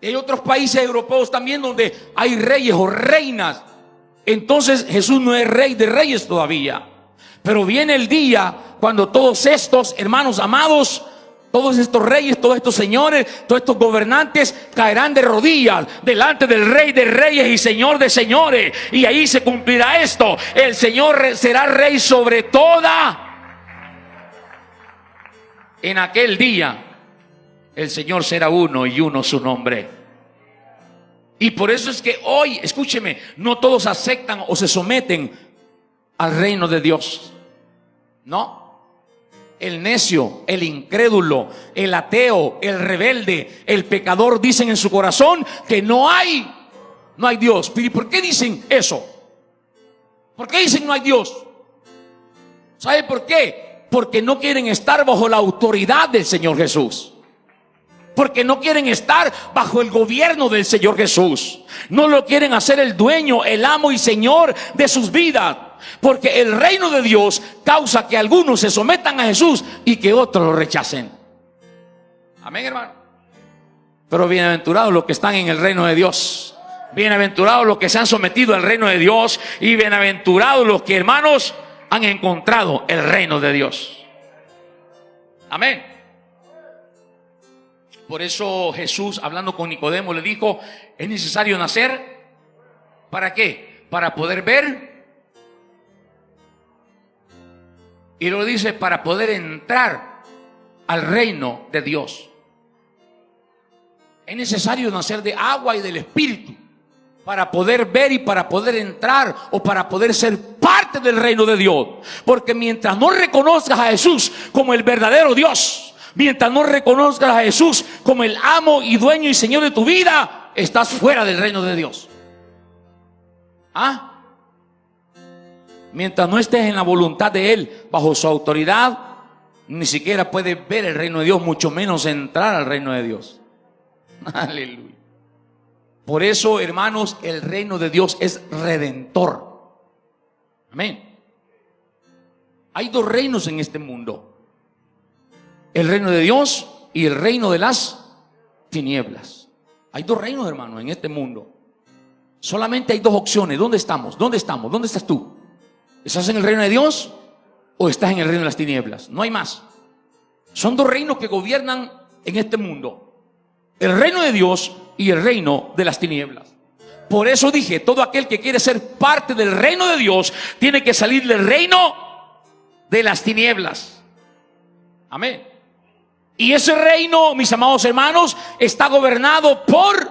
Hay otros países europeos también donde hay reyes o reinas. Entonces Jesús no es Rey de Reyes todavía. Pero viene el día cuando todos estos hermanos amados, todos estos reyes, todos estos señores, todos estos gobernantes caerán de rodillas delante del Rey de Reyes y Señor de Señores. Y ahí se cumplirá esto: el Señor será Rey sobre toda. En aquel día el Señor será uno, y uno su nombre. Y por eso es que hoy, escúcheme, no todos aceptan o se someten al reino de Dios. No. El necio, el incrédulo, el ateo, el rebelde, el pecador dicen en su corazón que no hay Dios. ¿Y por qué dicen eso? ¿Por qué dicen no hay Dios? ¿Sabe por qué? Porque no quieren estar bajo la autoridad del Señor Jesús. Porque no quieren estar bajo el gobierno del Señor Jesús. No lo quieren hacer el dueño, el amo y Señor de sus vidas. Porque el reino de Dios causa que algunos se sometan a Jesús y que otros lo rechacen. Amén, hermano. Pero bienaventurados los que están en el reino de Dios. Bienaventurados los que se han sometido al reino de Dios. Y bienaventurados los que, hermanos, han encontrado el reino de Dios. Amén. Por eso Jesús, hablando con Nicodemo, le dijo: es necesario nacer. ¿Para qué? Para poder ver. Y luego dice: para poder entrar al reino de Dios. Es necesario nacer de agua y del Espíritu para poder ver y para poder entrar, o para poder ser parte del reino de Dios. Porque mientras no reconozcas a Jesús como el verdadero Dios, mientras no reconozcas a Jesús como el amo y dueño y Señor de tu vida, estás fuera del reino de Dios. Mientras no estés en la voluntad de Él, bajo su autoridad, ni siquiera puedes ver el reino de Dios, mucho menos entrar al reino de Dios. Aleluya. Por eso, hermanos, el reino de Dios es redentor. Amén. Hay dos reinos en este mundo: el reino de Dios y el reino de las tinieblas. Hay dos reinos, hermano, en este mundo. Solamente hay dos opciones. ¿Dónde estamos? ¿Dónde estamos? ¿Dónde estás tú? ¿Estás en el reino de Dios o estás en el reino de las tinieblas? No hay más. Son dos reinos que gobiernan en este mundo: el reino de Dios y el reino de las tinieblas. Por eso dije, todo aquel que quiere ser parte del reino de Dios tiene que salir del reino de las tinieblas. Amén. Y ese reino, mis amados hermanos, está gobernado por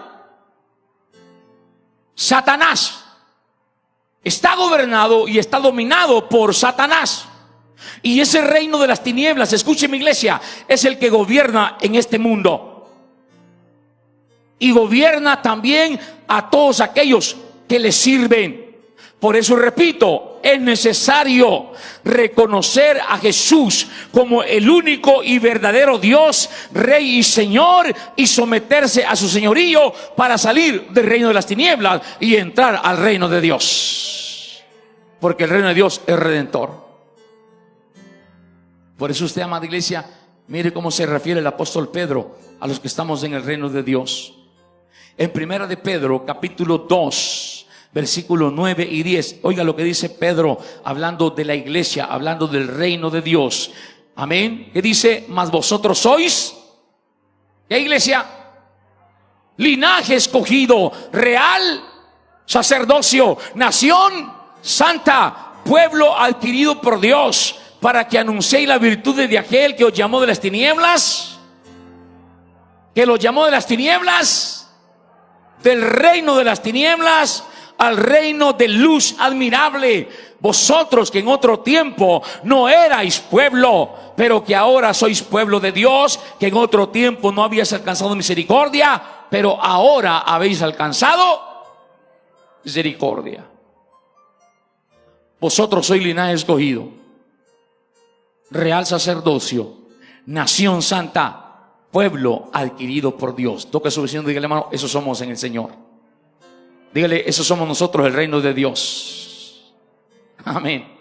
Satanás. Está gobernado y está dominado por Satanás. Y ese reino de las tinieblas, escuche mi iglesia, es el que gobierna en este mundo. Y gobierna también a todos aquellos que le sirven. Por eso repito, es necesario reconocer a Jesús como el único y verdadero Dios, Rey y Señor, y someterse a su señorío para salir del reino de las tinieblas y entrar al reino de Dios. Porque el reino de Dios es redentor. Por eso usted, amada iglesia, mire cómo se refiere el apóstol Pedro a los que estamos en el reino de Dios. En primera de Pedro, capítulo 2, versículos 9 y 10. Oiga lo que dice Pedro, hablando de la iglesia, hablando del reino de Dios. Amén. ¿Qué dice? Mas vosotros sois, ¿qué iglesia? Linaje escogido, real sacerdocio, nación santa, pueblo adquirido por Dios, para que anunciéis las virtudes de aquel que os llamó de las tinieblas, que los llamó de las tinieblas, del reino de las tinieblas al reino de luz admirable. Vosotros que en otro tiempo no erais pueblo, pero que ahora sois pueblo de Dios, que en otro tiempo no habíais alcanzado misericordia, pero ahora habéis alcanzado misericordia. Vosotros sois linaje escogido, real sacerdocio, nación santa, pueblo adquirido por Dios. Toca a su vecino y dígale, hermano, eso somos en el Señor. Dígale, eso somos nosotros, el reino de Dios. Amén.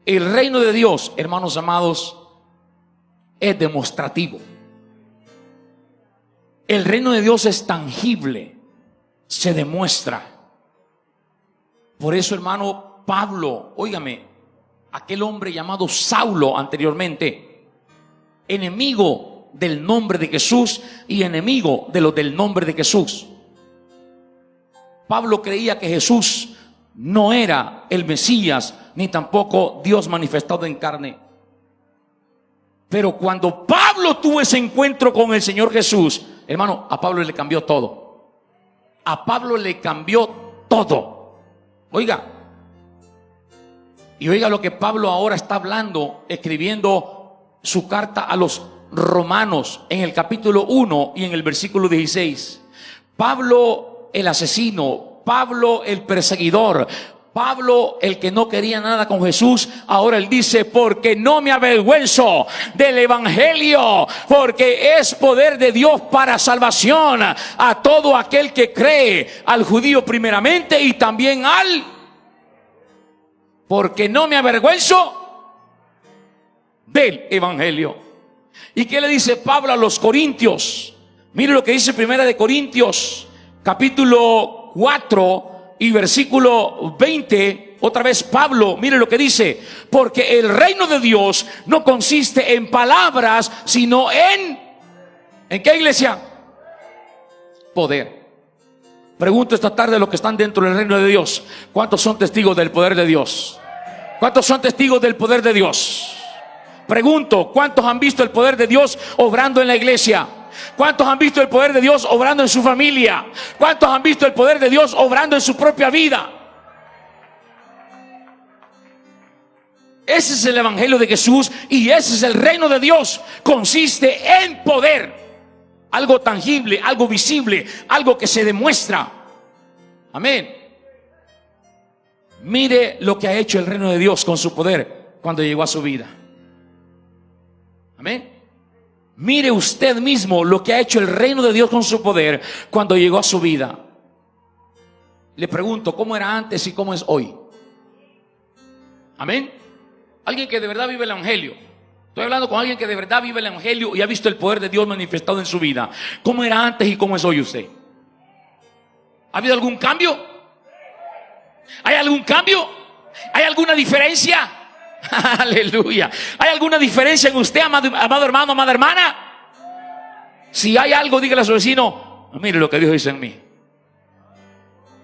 El reino de Dios, hermanos amados, es demostrativo. El reino de Dios es tangible, se demuestra. Por eso, hermano Pablo, óigame, aquel hombre llamado Saulo anteriormente, enemigo del nombre de Jesús y enemigo de los del nombre de Jesús. Pablo creía que Jesús no era el Mesías, ni tampoco Dios manifestado en carne. Pero cuando Pablo tuvo ese encuentro con el Señor Jesús, hermano, a Pablo le cambió todo. A Pablo le cambió todo. Oiga, y oiga lo que Pablo ahora está hablando, escribiendo su carta a los romanos en el capítulo 1 y en el versículo 16. Pablo el asesino, Pablo el perseguidor, Pablo el que no quería nada con Jesús, ahora él dice, porque no me avergüenzo del evangelio, porque es poder de Dios para salvación a todo aquel que cree, al judío primeramente y también al... Porque no me avergüenzo del evangelio. ¿Y qué le dice Pablo a los corintios? Mire lo que dice Primera de Corintios, capítulo 4 y versículo 20. Otra vez Pablo, mire lo que dice: porque el reino de Dios no consiste en palabras, sino ¿en qué, iglesia? Poder. Pregunto esta tarde a los que están dentro del reino de Dios, ¿cuántos son testigos del poder de Dios? ¿Cuántos son testigos del poder de Dios? Pregunto, ¿cuántos han visto el poder de Dios obrando en la iglesia? ¿Cuántos han visto el poder de Dios obrando en su familia? ¿Cuántos han visto el poder de Dios obrando en su propia vida? Ese es el evangelio de Jesús y ese es el reino de Dios. Consiste en poder. Algo tangible, algo visible, algo que se demuestra. Amén. Mire lo que ha hecho el reino de Dios con su poder cuando llegó a su vida. Amén. Mire usted mismo lo que ha hecho el reino de Dios con su poder cuando llegó a su vida. Le pregunto, ¿cómo era antes y cómo es hoy? Amén. Alguien que de verdad vive el evangelio. Estoy hablando con alguien que de verdad vive el evangelio y ha visto el poder de Dios manifestado en su vida. ¿Cómo era antes y cómo es hoy usted? ¿Ha habido algún cambio? ¿Hay algún cambio? ¿Hay alguna diferencia? Aleluya. ¿Hay alguna diferencia en usted, amado hermano, amada hermana? Si hay algo, dígale a su vecino: mire lo que Dios hizo en mí.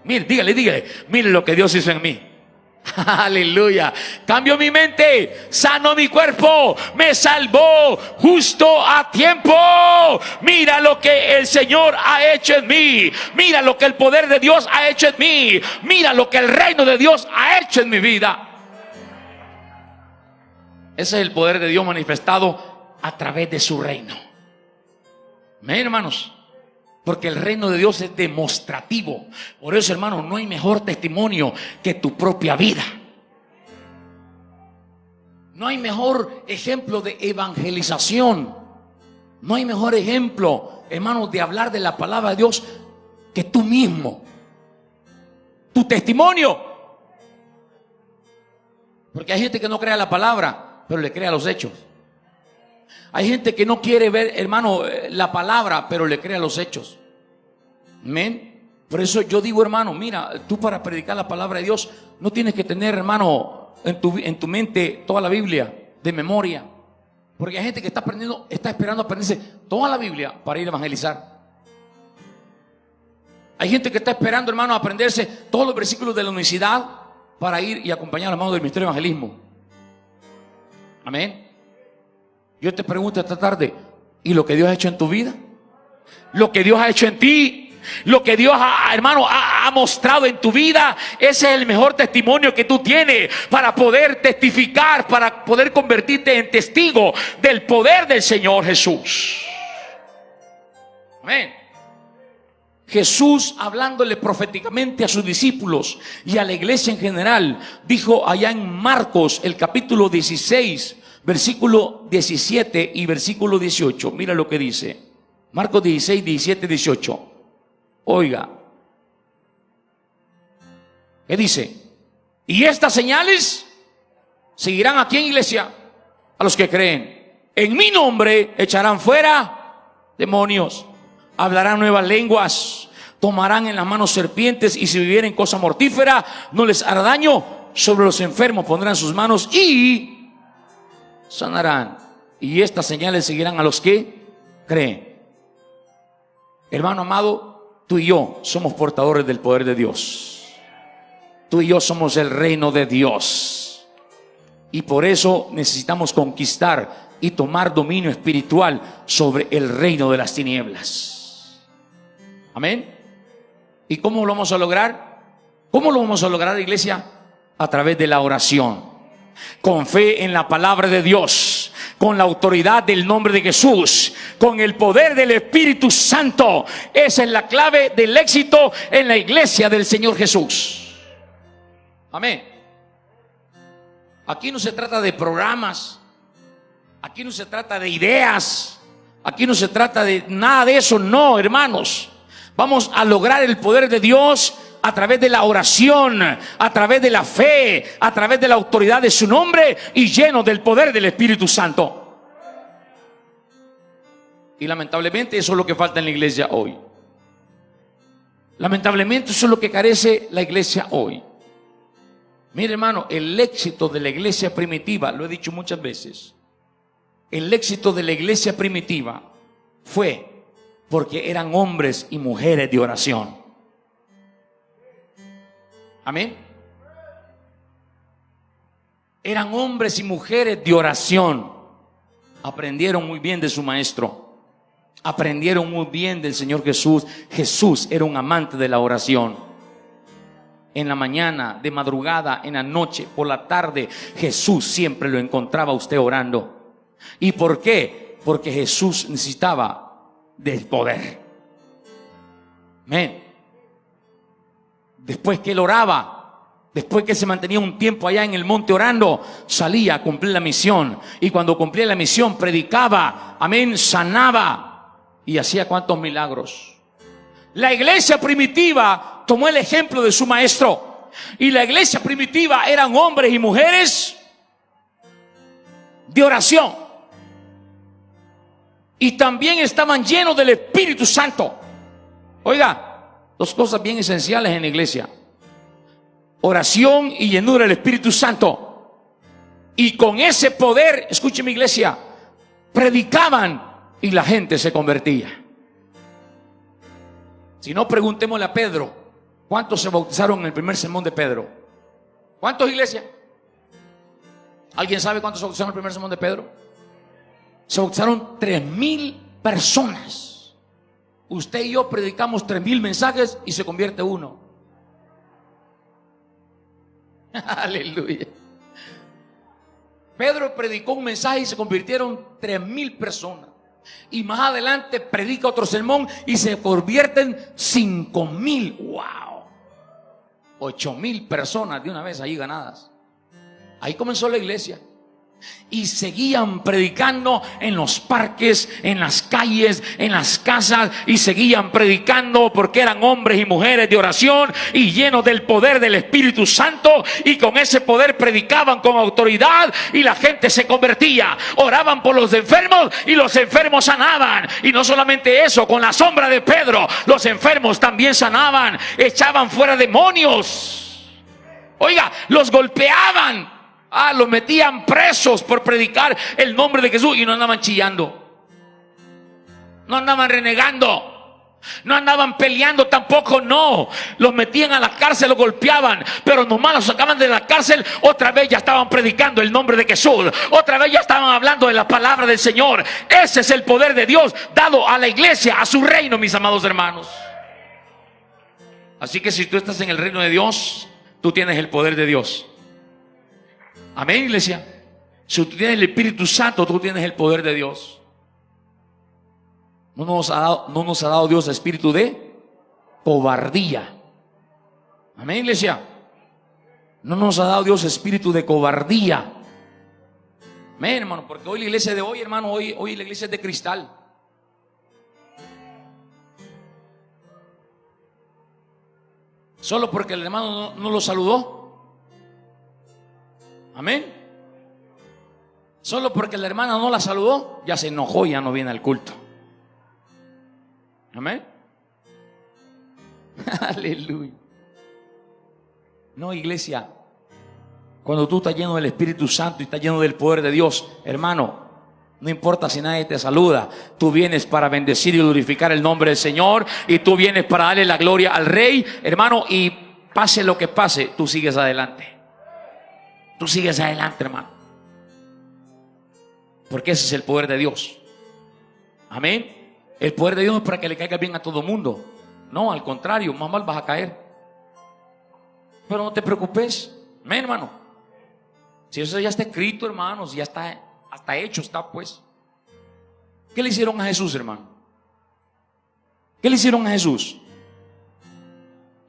Mire, dígale, mire lo que Dios hizo en mí. Aleluya. Cambió mi mente, sanó mi cuerpo, me salvó justo a tiempo. Mira lo que el Señor ha hecho en mí. Mira lo que el poder de Dios ha hecho en mí. Mira lo que el reino de Dios ha hecho en mi vida. Ese es el poder de Dios manifestado a través de su reino. Amén, hermanos. Porque el reino de Dios es demostrativo. Por eso, hermano, no hay mejor testimonio que tu propia vida. No hay mejor ejemplo de evangelización. No hay mejor ejemplo, hermano, de hablar de la palabra de Dios que tú mismo. Tu testimonio. Porque hay gente que no cree a la palabra, pero le cree a los hechos. Hay gente que no quiere ver, hermano, la palabra, pero le cree a los hechos. Amén. Por eso yo digo, hermano, mira, tú para predicar la palabra de Dios no tienes que tener, hermano, en tu mente toda la Biblia de memoria. Porque hay gente que está esperando aprenderse toda la Biblia para ir a evangelizar. Hay gente que está esperando, hermano, aprenderse todos los versículos de la unicidad para ir y acompañar a la mano del ministerio de evangelismo. Amén. Yo te pregunto esta tarde, ¿y lo que Dios ha hecho en tu vida? Lo que Dios ha hecho en ti, lo que Dios ha mostrado en tu vida, ese es el mejor testimonio que tú tienes para poder testificar, para poder convertirte en testigo del poder del Señor Jesús. Amén. Jesús, hablándole proféticamente a sus discípulos y a la iglesia en general, dijo allá en Marcos, el capítulo 16, versículo 17 y versículo 18. Mira lo que dice. Marcos 16, 17, 18. Oiga. ¿Qué dice? Y estas señales seguirán aquí en iglesia a los que creen. En mi nombre echarán fuera demonios. Hablarán nuevas lenguas, tomarán en las manos serpientes, y si vivieren cosa mortífera no les hará daño. Sobre los enfermos pondrán sus manos y sanarán. Y estas señales seguirán a los que creen. Hermano amado, tú y yo somos portadores del poder de Dios. Tú y yo somos el reino de Dios. Y por eso necesitamos conquistar y tomar dominio espiritual sobre el reino de las tinieblas. Amén. ¿Y cómo lo vamos a lograr? ¿Cómo lo vamos a lograr, iglesia? A través de la oración, con fe en la palabra de Dios, con la autoridad del nombre de Jesús, con el poder del Espíritu Santo. Esa es la clave del éxito en la iglesia del Señor Jesús. Amén. Aquí no se trata de programas, aquí no se trata de ideas, aquí no se trata de nada de eso. No, hermanos. Vamos a lograr el poder de Dios a través de la oración, a través de la fe, a través de la autoridad de su nombre y lleno del poder del Espíritu Santo. Y lamentablemente eso es lo que falta en la iglesia hoy. Lamentablemente eso es lo que carece la iglesia hoy. Mire, hermano, el éxito de la iglesia primitiva, lo he dicho muchas veces, el éxito de la iglesia primitiva fue porque eran hombres y mujeres de oración. Amén. Eran hombres y mujeres de oración. Aprendieron muy bien de su maestro. Aprendieron muy bien del Señor Jesús. Jesús era un amante de la oración. En la mañana, de madrugada, en la noche, por la tarde, Jesús siempre lo encontraba a usted orando. ¿Y por qué? Porque Jesús necesitaba del poder. Amén. Después que él oraba, después que se mantenía un tiempo allá en el monte orando, salía a cumplir la misión. Y cuando cumplía la misión, predicaba, amén, sanaba y hacía cuantos milagros. La iglesia primitiva tomó el ejemplo de su maestro. Y la iglesia primitiva eran hombres y mujeres de oración. Y también estaban llenos del Espíritu Santo. Oiga, dos cosas bien esenciales en la iglesia: oración y llenura del Espíritu Santo. Y con ese poder, escuche mi iglesia, predicaban y la gente se convertía. Si no, preguntémosle a Pedro, ¿cuántos se bautizaron en el primer sermón de Pedro? ¿Cuántos, iglesia? ¿Alguien sabe cuántos se bautizaron en el primer sermón de Pedro? Se bautizaron 3,000 personas. Usted y yo predicamos 3,000 mensajes y se convierte uno. Aleluya. Pedro predicó un mensaje y se convirtieron 3,000 personas. Y más adelante predica otro sermón y se convierten 5,000. ¡Wow! 8,000 personas de una vez ahí ganadas. Ahí comenzó la iglesia. Y seguían predicando en los parques, en las calles, en las casas, y seguían predicando porque eran hombres y mujeres de oración y llenos del poder del Espíritu Santo, y con ese poder predicaban con autoridad y la gente se convertía. Oraban por los enfermos y los enfermos sanaban. Y no solamente eso, con la sombra de Pedro los enfermos también sanaban, echaban fuera demonios. Oiga, los golpeaban. Los metían presos por predicar el nombre de Jesús, y no andaban chillando, no andaban renegando, no andaban peleando tampoco, no. Los metían a la cárcel, los golpeaban, pero nomás los sacaban de la cárcel, otra vez ya estaban predicando el nombre de Jesús, otra vez ya estaban hablando de la palabra del Señor. Ese es el poder de Dios dado a la iglesia, a su reino, mis amados hermanos. Así que si tú estás en el reino de Dios, tú tienes el poder de Dios. Amén, iglesia. Si tú tienes el Espíritu Santo, tú tienes el poder de Dios. No nos ha dado Dios espíritu de cobardía. Amén, iglesia. No nos ha dado Dios espíritu de cobardía. Amén, hermano, porque hoy la iglesia de hoy, hermano, hoy la iglesia es de cristal. Solo porque el hermano no lo saludó. Amén. Solo porque la hermana no la saludó, ya se enojó y ya no viene al culto. Amén. Aleluya. No, iglesia, cuando tú estás lleno del Espíritu Santo y estás lleno del poder de Dios, hermano, no importa si nadie te saluda, tú vienes para bendecir y glorificar el nombre del Señor, y tú vienes para darle la gloria al Rey, hermano, y pase lo que pase, tú sigues adelante. Tú sigues adelante, hermano, porque ese es el poder de Dios. Amén. El poder de Dios no es para que le caiga bien a todo mundo. No, al contrario, más mal vas a caer. Pero no te preocupes. Amén, hermano. Si eso ya está escrito, hermanos, ya está, hasta hecho está, pues. ¿Qué le hicieron a Jesús, hermano? ¿Qué le hicieron a Jesús?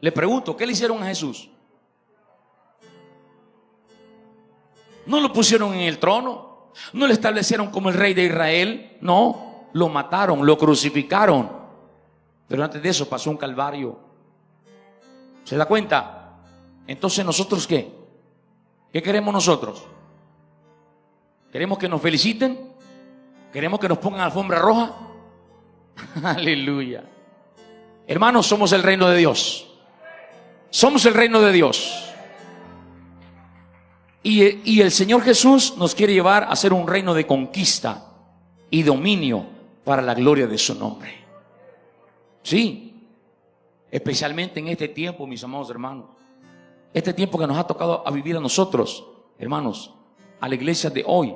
Le pregunto, ¿qué le hicieron a Jesús? No lo pusieron en el trono, no le establecieron como el rey de Israel, no, lo mataron, lo crucificaron. Pero antes de eso pasó un calvario. ¿Se da cuenta? Entonces, ¿nosotros qué? ¿Qué queremos nosotros? ¿Queremos que nos feliciten? ¿Queremos que nos pongan alfombra roja? Aleluya. Hermanos, somos el reino de Dios. Somos el reino de Dios. Y el Señor Jesús nos quiere llevar a ser un reino de conquista y dominio para la gloria de su nombre. Sí, especialmente en este tiempo, mis amados hermanos. Este tiempo que nos ha tocado a vivir a nosotros, hermanos, a la iglesia de hoy.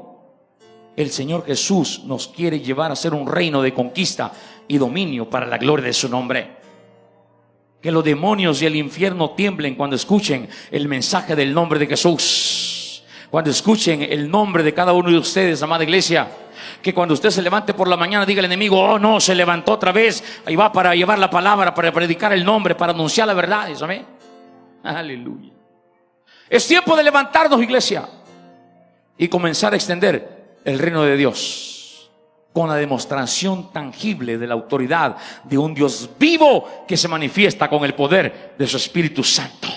El Señor Jesús nos quiere llevar a ser un reino de conquista y dominio para la gloria de su nombre. Que los demonios y el infierno tiemblen cuando escuchen el mensaje del nombre de Jesús. Cuando escuchen el nombre de cada uno de ustedes, amada iglesia. Que cuando usted se levante por la mañana diga el enemigo: oh no, se levantó otra vez. Ahí va para llevar la palabra, para predicar el nombre, para anunciar la verdad. ¿Amén? Aleluya. Es tiempo de levantarnos, iglesia, y comenzar a extender el reino de Dios con la demostración tangible de la autoridad de un Dios vivo que se manifiesta con el poder de su Espíritu Santo.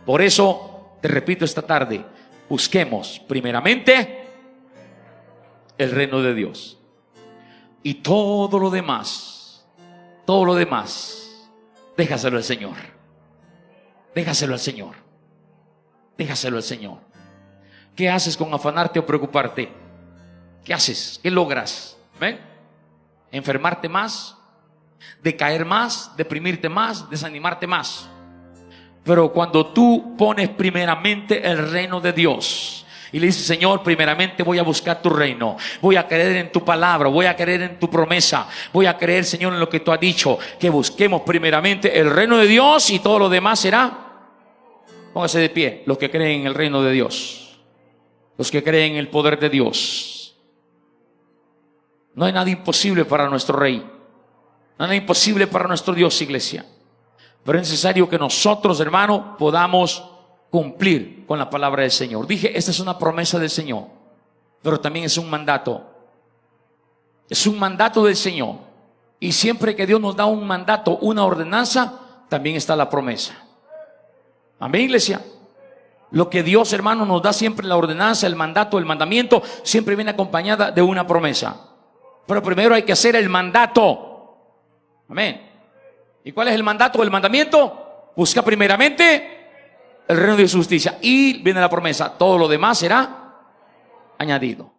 Por eso, te repito esta tarde, busquemos primeramente el reino de Dios, y todo lo demás, déjaselo al Señor. Déjaselo al Señor. Déjaselo al Señor. ¿Qué haces con afanarte o preocuparte? ¿Qué haces? ¿Qué logras? ¿Ven? ¿Enfermarte más? ¿Decaer más? ¿Deprimirte más? ¿Desanimarte más? Pero cuando tú pones primeramente el reino de Dios y le dices: Señor, primeramente voy a buscar tu reino, voy a creer en tu palabra, voy a creer en tu promesa, voy a creer, Señor, en lo que tú has dicho, que busquemos primeramente el reino de Dios y todo lo demás será. Póngase de pie los que creen en el reino de Dios, los que creen en el poder de Dios. No hay nada imposible para nuestro Rey. No hay nada imposible para nuestro Dios, iglesia. Pero es necesario que nosotros, hermano, podamos cumplir con la palabra del Señor. Dije, esta es una promesa del Señor, pero también es un mandato. Es un mandato del Señor. Y siempre que Dios nos da un mandato, una ordenanza, también está la promesa. Amén, iglesia. Lo que Dios, hermano, nos da siempre, la ordenanza, el mandato, el mandamiento, siempre viene acompañada de una promesa. Pero primero hay que hacer el mandato. Amén. ¿Y cuál es el mandato o el mandamiento? Busca primeramente el reino de justicia. Y viene la promesa. Todo lo demás será añadido.